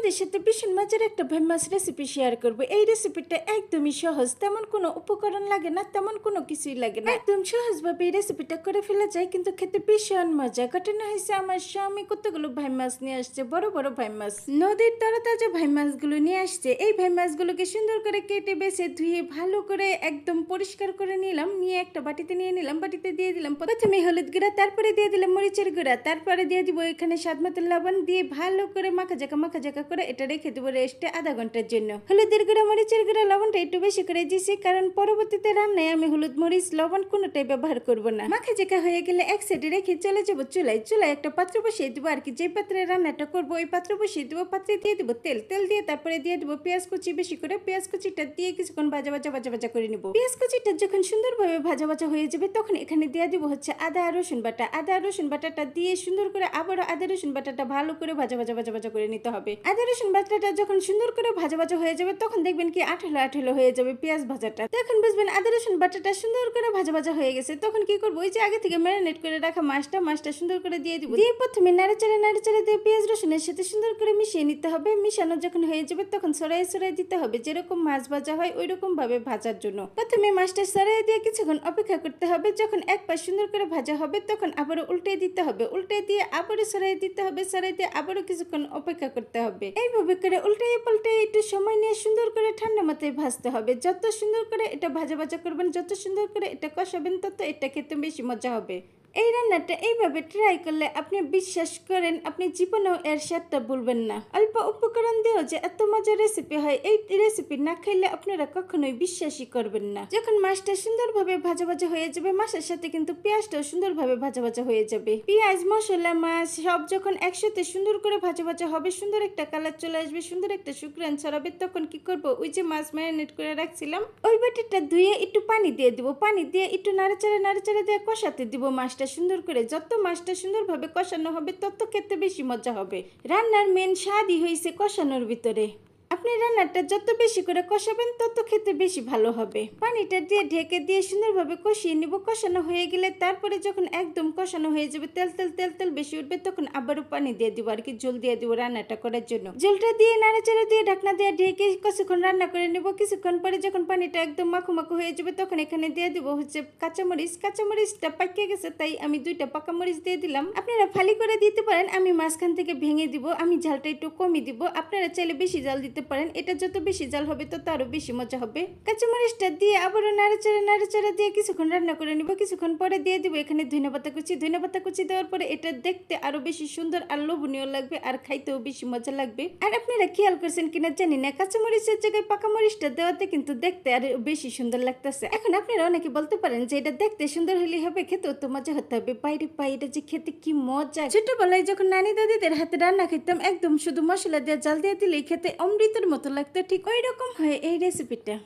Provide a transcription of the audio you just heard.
আপনাদের সাথে ভীষণ মজার একটা ভাই মাছ রেসিপি শেয়ার করব। এই রেসিপিটা একদমই সহজ, তেমন কোনো উপকরণ লাগে না, তেমন কোনো কিছুই লাগে না, একদম সহজভাবে এই রেসিপিটা করে ফেলা যায়, কিন্তু খেতে ভীষণ মজা। ঘটনা হয়েছে, আমার স্বামী কতগুলো ভাই মাছ নিয়ে আসছে, বড় বড় ভাই মাছ, নদীর তরতাজা ভাই মাছগুলো নিয়ে আসছে। এই ভাই মাছগুলোকে সুন্দর করে কেটে বেছে ধুয়ে ভালো করে একদম পরিষ্কার করে নিলাম, নিয়ে একটা বাটিতে নিয়ে নিলাম। বাটিতে দিয়ে দিলাম প্রথমে হলুদ গুঁড়া, তারপরে দিয়ে দিলাম মরিচের গুঁড়া, তারপরে দিয়ে দিব এখানে স্বাদ মতো লবণ, দিয়ে ভালো করে মাখা জাকা করে এটা রেখে দেবো রেস্টে আধা ঘন্টার জন্য। হলুদের গুঁড়া, মরিচের গুঁড়া, লবণটা একটু বেশি করে দিয়েছি, কারণ পরবর্তীতে রান্নায় আমি হলুদ মরিচ লবণ কোনোটাই ব্যবহার করব না। মাখা জাকা হয়ে গেলে এক সাইডে রেখে চলে যাবো চুলায়। চুলায় একটা পাত্র বসিয়ে দেবো, আর কি যে পাত্রে রান্নাটা করবো ওই পাত্র বসিয়ে দেবো। পাত্রে দিয়ে দেবো তেল দিয়ে তারপরে দিয়ে দেবো পেঁয়াজ কুচি, বেশি করে পেঁয়াজ কুচিটা দিয়ে কিছুক্ষণ ভাজা করে নিবো। পেঁয়াজ কুচিটা যখন সুন্দরভাবে ভাজা হয়ে যাবে, তখন এখানে দিয়ে দিব হচ্ছে আদা রসুন বাটা। আদা রসুন বাটাটা দিয়ে সুন্দর করে আবারও আদা রসুন বাটাটা ভালো করে ভাজা করে নিতে হবে। আদা রসুন বাটাটা যখন সুন্দর করে ভাজা হয়ে যাবে, তখন দেখবেন কি আঠালো হয়ে যাবে পেঁয়াজ ভাজাটা। তখন বুঝবেন আদা রসুন বাটাটা সুন্দর করে ভাজা হয়ে গেছে। তখন কি করবো, ওই যে আগে থেকে ম্যারিনেট করে রাখা মাছটা সুন্দর করে দিয়ে দিব। দিয়ে প্রথমে নাড়াচাড়া দিয়ে পেঁয়াজ রসুনের সাথে সুন্দর করে মিশিয়ে নিতে হবে। মিশানো যখন হয়ে যাবে, তখন সরাই দিতে হবে, যেরকম মাছ ভাজা হয় ওই রকম ভাবে ভাজার জন্য। প্রথমে মাছটা সরাই দিয়ে কিছুক্ষণ অপেক্ষা করতে হবে। যখন এক পাশ সুন্দর করে ভাজা হবে, তখন আবারও উল্টে দিতে হবে। উল্টে দিয়ে আবারও সরাই দিতে হবে। সরাই দিয়ে আবারও কিছুক্ষণ অপেক্ষা করতে হবে। এইভাবে করে উল্টে পাল্টে একটু সময় নিয়ে সুন্দর করে ঠান্ডা মাথায় ভাজতে হবে। যত সুন্দর করে এটা ভাজা করবেন, যত সুন্দর করে এটা কষাবেন, তত এটা খেতে বেশি মজা হবে। এই রান্নাটা এইভাবে ট্রাই করলে আপনি বিশ্বাস করেন আপনি জীবনেও এর স্বাদটা ভুলবেন না। অল্প উপকরণ দিয়েও যে এত মজার রেসিপি হয়, এই রেসিপি না খাইলে আপনারা কখনোই বিশ্বাসই করবেন না। যখন মাছটা সুন্দরভাবে ভাজা হয়ে যাবে, মাছের সাথে কিন্তু পেঁয়াজটাও সুন্দরভাবে ভাজা হয়ে যাবে। পেঁয়াজ, মশলা, মাছ সব যখন একসাথে সুন্দর করে ভাজা হবে, সুন্দর একটা কালার চলে আসবে, সুন্দর একটা সুঘ্রাণ ছড়াবে, তখন কি করব, ওই যে মাছ ম্যারিনেট করে রাখছিলাম ওই বাটিটা ধুয়ে একটু পানি দিয়ে দিব। পানি দিয়ে একটু নাড়াচাড়া দিয়ে কষাতে দিব মাছটা সুন্দর করে। যত মাছটা সুন্দরভাবে কষানো হবে, তত খেতে বেশি মজা হবে। রান্নার মেন স্বাদই হয়েছে কষানোর ভিতরে। আপনি রান্নাটা যত বেশি করে কষাবেন, তত খেতে বেশি ভালো হবে। পানিটা দিয়ে ঢেকে দিয়ে সুন্দরভাবে কষিয়ে নিব। কষানো হয়ে গেলে তারপরে যখন একদম কষানো হয়ে যাবে, তেল বেশি উঠবে, তখন আবারও পানি দিয়ে দিব, আর কি জল দিয়ে দিব রান্নাটা করার জন্য। জলটা দিয়ে নাড়াচাড়া দিয়ে ঢাকনা দিয়ে ঢেকে কিছুক্ষণ রান্না করে নিব। কিছুক্ষণ পরে যখন পানিটা একদম মাখো হয়ে যাবে, তখন এখানে দিয়ে দিব হচ্ছে কাঁচামরিচটা পাকিয়ে গেছে, তাই আমি 2টা পাকা মরিচ দিয়ে দিলাম। আপনারা ফালি করে দিতে পারেন, আমি মাঝখান থেকে ভেঙে দিব। আমি ঝালটা একটু কমই দিব, আপনারা চাইলে বেশি ঝাল দিতে পারেন। এটা যত বেশি জাল হবে, তত আরো বেশি মজা হবে। কাঁচামরিচটা দিয়ে আবারও নাড়াচাড়া দিয়ে কিছুক্ষণ রান্না করে নিব। কিছুক্ষণ পরে দিয়ে দিব এখানে ধনেপাতা কুচি দেওয়ার পরে এটা দেখতে আরো বেশি সুন্দর আর লোভনীয় লাগবে, আর খাইতেও বেশি মজা লাগবে। আর আপনারা খেয়াল করছেন কিনা জানি না, কাঁচামরিচের জায়গায় পাকা মরিচটা দেওয়াতে কিন্তু দেখতে আরো বেশি সুন্দর লাগতেছে। এখন আপনারা অনেকে বলতে পারেন যে এটা দেখতে সুন্দর হলে হবে, খেতেও তো মজা হতে হবে। বাইরে এটা যে খেতে কি মজা। ছোটবেলায় যখন নানি দাদিদের হাতে রান্না খেতাম, একদম শুধু মশলা দিয়ে জাল দিয়ে দিলেই খেতে অমৃতের মতো লাগতো। ঠিক ওই রকম হয় এই রেসিপিটা।